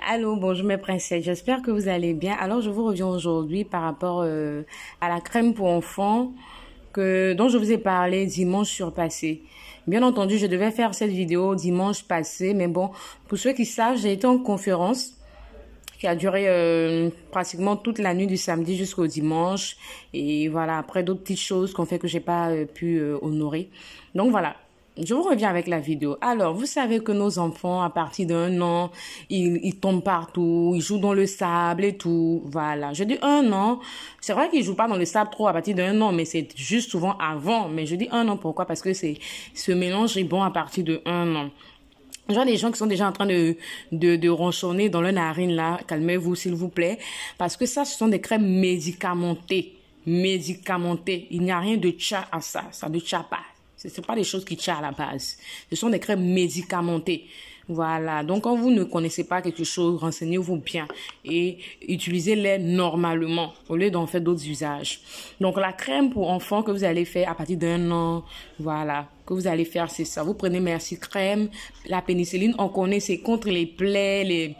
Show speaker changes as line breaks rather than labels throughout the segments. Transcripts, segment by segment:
Allô, bonjour mes princesses, j'espère que vous allez bien. Alors je vous reviens aujourd'hui par rapport à la crème pour enfants dont je vous ai parlé dimanche surpassé. Bien entendu, je devais faire cette vidéo dimanche passé, mais bon, pour ceux qui savent, j'ai été en conférence qui a duré pratiquement toute la nuit du samedi jusqu'au dimanche. Et voilà, après d'autres petites choses qu'on fait que j'ai pas pu honorer. Donc voilà. Je vous reviens avec la vidéo. Alors, vous savez que nos enfants, à partir d'1 an, ils tombent partout, ils jouent dans le sable et tout. Voilà. Je dis 1 an. C'est vrai qu'ils jouent pas dans le sable trop à partir d'1 an, mais c'est juste souvent avant. Mais je dis 1 an, pourquoi? Parce que ce mélange est bon à partir d'1 an. Genre des gens qui sont déjà en train de ronchonner dans leur narine là. Calmez-vous, s'il vous plaît. Parce que ça, ce sont des crèmes médicamentées. Médicamentées. Il n'y a rien de tcha à ça. Ça ne tcha pas. Ce sont pas des choses qui tcha à la base. Ce sont des crèmes médicamentées. Voilà. Donc, quand vous ne connaissez pas quelque chose, renseignez-vous bien et utilisez-les normalement au lieu d'en faire d'autres usages. Donc, la crème pour enfants que vous allez faire à partir d'1 an, voilà, que vous allez faire, c'est ça. Vous prenez Merci Crème. La pénicilline, on connaît, c'est contre les plaies,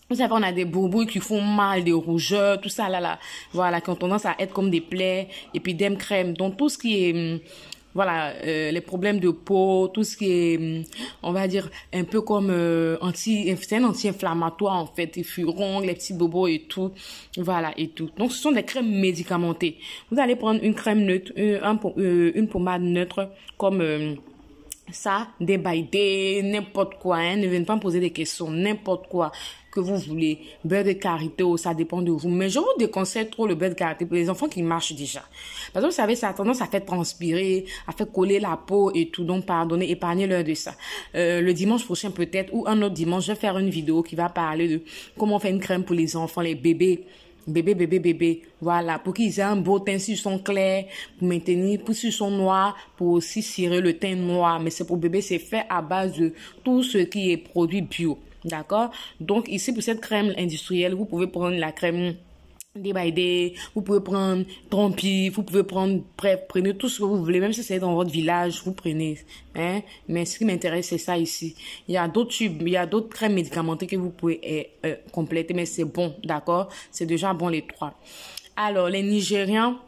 vous savez, on a des bourboux qui font mal, des rougeurs, tout ça là. Voilà, qui ont tendance à être comme des plaies. Et puis, Dem Crème. Donc, tout ce qui est... Voilà, les problèmes de peau, tout ce qui est, on va dire, un peu comme c'est un anti-inflammatoire en fait, les furons, les petits bobos et tout, voilà et tout. Donc ce sont des crèmes médicamentées. Vous allez prendre une crème neutre, une pommade neutre comme ça, des baïdés, n'importe quoi, hein, ne venez pas me poser des questions, n'importe quoi que vous voulez, beurre de karité, ça dépend de vous. Mais je vous déconseille trop le beurre de karité pour les enfants qui marchent déjà. Parce que vous savez, ça a tendance à faire transpirer, à faire coller la peau et tout. Donc, pardonnez, épargnez-leur de ça. Le dimanche prochain peut-être, ou un autre dimanche, je vais faire une vidéo qui va parler de comment faire une crème pour les enfants, les bébés. Bébé, voilà, pour qu'ils aient un beau teint s'ils sont clairs, pour maintenir, pour s'ils sont noirs, pour aussi cirer le teint noir. Mais c'est pour bébé, c'est fait à base de tout ce qui est produit bio. D'accord? Donc, ici, pour cette crème industrielle, vous pouvez prendre la crème Débaïdé, vous pouvez prendre Trompi, vous pouvez prendre, bref, prenez tout ce que vous voulez, même si c'est dans votre village, vous prenez, hein. Mais ce qui m'intéresse, c'est ça ici. Il y a d'autres tubes, il y a d'autres crèmes médicamentées que vous pouvez compléter, mais c'est bon, d'accord? C'est déjà bon les 3. Alors, les Nigérians,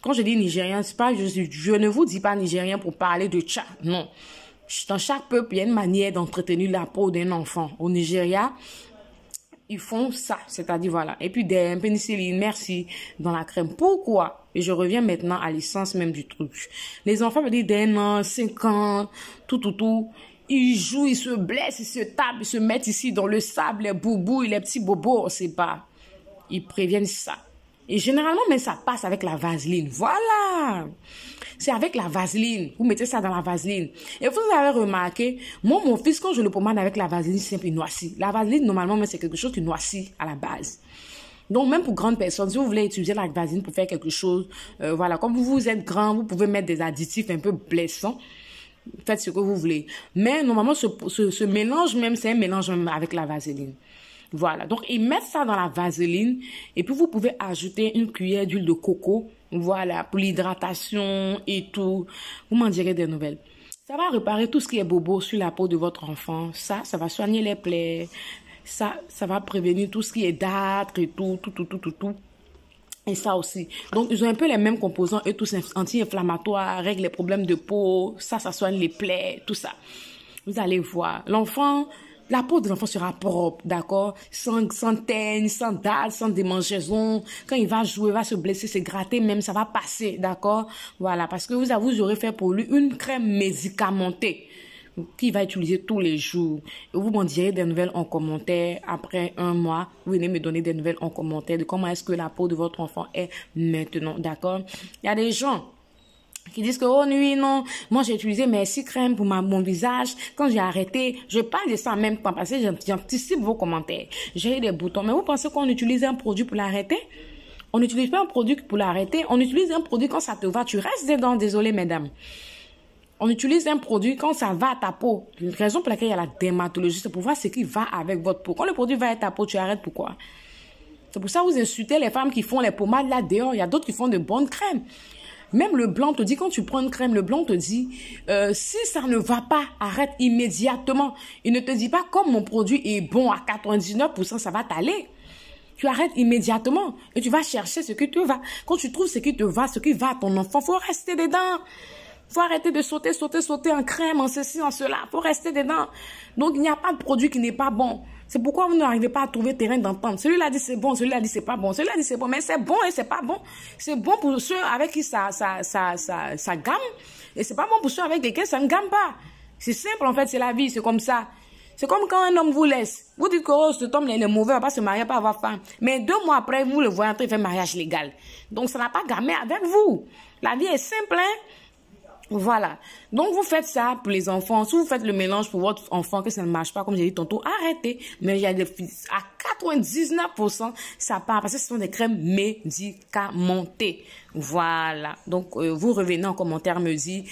quand je dis Nigériens, c'est pas, je ne vous dis pas Nigérien pour parler de tcha, non. Dans chaque peuple, il y a une manière d'entretenir la peau d'un enfant. Au Nigeria, ils font ça, c'est-à-dire voilà. Et puis des pénicilline, merci, dans la crème. Pourquoi? Et je reviens maintenant à l'essence même du truc. Les enfants me disent d'1 an, 5 ans, tout. Ils jouent, ils se blessent, ils se tapent, ils se mettent ici dans le sable, les boubous, les petits bobos, on sait pas. Ils préviennent ça. Et généralement, mais ça passe avec la vaseline. Voilà. C'est avec la vaseline. Vous mettez ça dans la vaseline. Et vous avez remarqué, moi, mon fils, quand je le pommade avec la vaseline simple, il noircit. La vaseline, normalement, c'est quelque chose qui noircit à la base. Donc, même pour grandes personnes, si vous voulez utiliser la vaseline pour faire quelque chose, voilà, comme vous êtes grand, vous pouvez mettre des additifs un peu blessants. Faites ce que vous voulez. Mais normalement, ce mélange même, c'est un mélange même avec la vaseline. Voilà, donc ils mettent ça dans la vaseline et puis vous pouvez ajouter une cuillère d'huile de coco, voilà, pour l'hydratation et tout. Vous m'en direz des nouvelles. Ça va réparer tout ce qui est bobo sur la peau de votre enfant. Ça va soigner les plaies. Ça va prévenir tout ce qui est d'âtre et tout. Et ça aussi. Donc, ils ont un peu les mêmes composants, eux tous anti-inflammatoires, règlent les problèmes de peau. Ça soigne les plaies, tout ça. Vous allez voir. La peau de l'enfant sera propre, d'accord? Sans teigne, sans dalle, sans démangeaison. Quand il va jouer, il va se blesser, se gratter même, ça va passer, d'accord? Voilà, parce que vous aurez fait pour lui une crème médicamentée qu'il va utiliser tous les jours. Et vous m'en direz des nouvelles en commentaire. Après 1 mois, vous venez me donner des nouvelles en commentaire de comment est-ce que la peau de votre enfant est maintenant, d'accord? Il y a des gens qui disent que, oh oui, non, moi j'ai utilisé Merci Crème pour mon visage. Quand j'ai arrêté, je parle de ça en même temps parce que j'anticipe vos commentaires. J'ai eu des boutons. Mais vous pensez qu'on utilise un produit pour l'arrêter? On n'utilise pas un produit pour l'arrêter. On utilise un produit quand ça te va. Tu restes dedans. Désolé, mesdames. On utilise un produit quand ça va à ta peau. Une raison pour laquelle il y a la dermatologie, c'est pour voir ce qui va avec votre peau. Quand le produit va à ta peau, tu arrêtes pourquoi? C'est pour ça que vous insultez les femmes qui font les pommades là dehors. Il y a d'autres qui font de bonnes crèmes. Même le blanc te dit, quand tu prends une crème, le blanc te dit, si ça ne va pas, arrête immédiatement. Il ne te dit pas, comme mon produit est bon à 99%, ça va t'aller. Tu arrêtes immédiatement et tu vas chercher ce qui te va. Quand tu trouves ce qui te va, ce qui va à ton enfant, faut rester dedans. Faut arrêter de sauter en crème, en ceci, en cela. Faut rester dedans. Donc, il n'y a pas de produit qui n'est pas bon. C'est pourquoi vous n'arrivez pas à trouver terrain d'entente. Celui-là dit c'est bon, celui-là dit c'est pas bon. Celui-là dit c'est bon, mais c'est bon et c'est pas bon. C'est bon pour ceux avec qui ça gamme. Et c'est pas bon pour ceux avec lesquels ça ne gamme pas. C'est simple, en fait, c'est la vie, c'est comme ça. C'est comme quand un homme vous laisse. Vous dites que oh, cet homme il est mauvais, il va pas se marier, pas avoir femme. Mais 2 mois après, vous le voyez entrer, il fait mariage légal. Donc, ça n'a pas gammé avec vous. La vie est simple, hein. Voilà. Donc, vous faites ça pour les enfants. Si vous faites le mélange pour votre enfant, que ça ne marche pas, comme j'ai dit tantôt, arrêtez. Mais il y a des à 99%, ça part parce que ce sont des crèmes médicamentées. Voilà. Donc, vous revenez en commentaire, me dire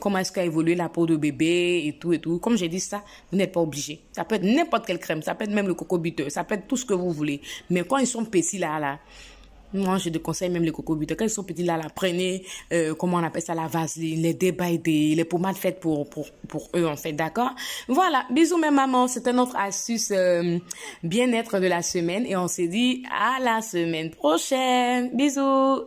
comment est-ce qu'a évolué la peau de bébé et tout et tout. Comme j'ai dit ça, vous n'êtes pas obligé. Ça peut être n'importe quelle crème. Ça peut être même le coco butter. Ça peut être tout ce que vous voulez. Mais quand ils sont petits là, moi, je te conseille même les coco butter. Quand ils sont petits là, prenez, comment on appelle ça, la vaseline, les débridés, les pommades faites pour eux, en fait, d'accord? Voilà. Bisous, mes mamans. C'était notre astuce bien-être de la semaine. Et on s'est dit à la semaine prochaine. Bisous.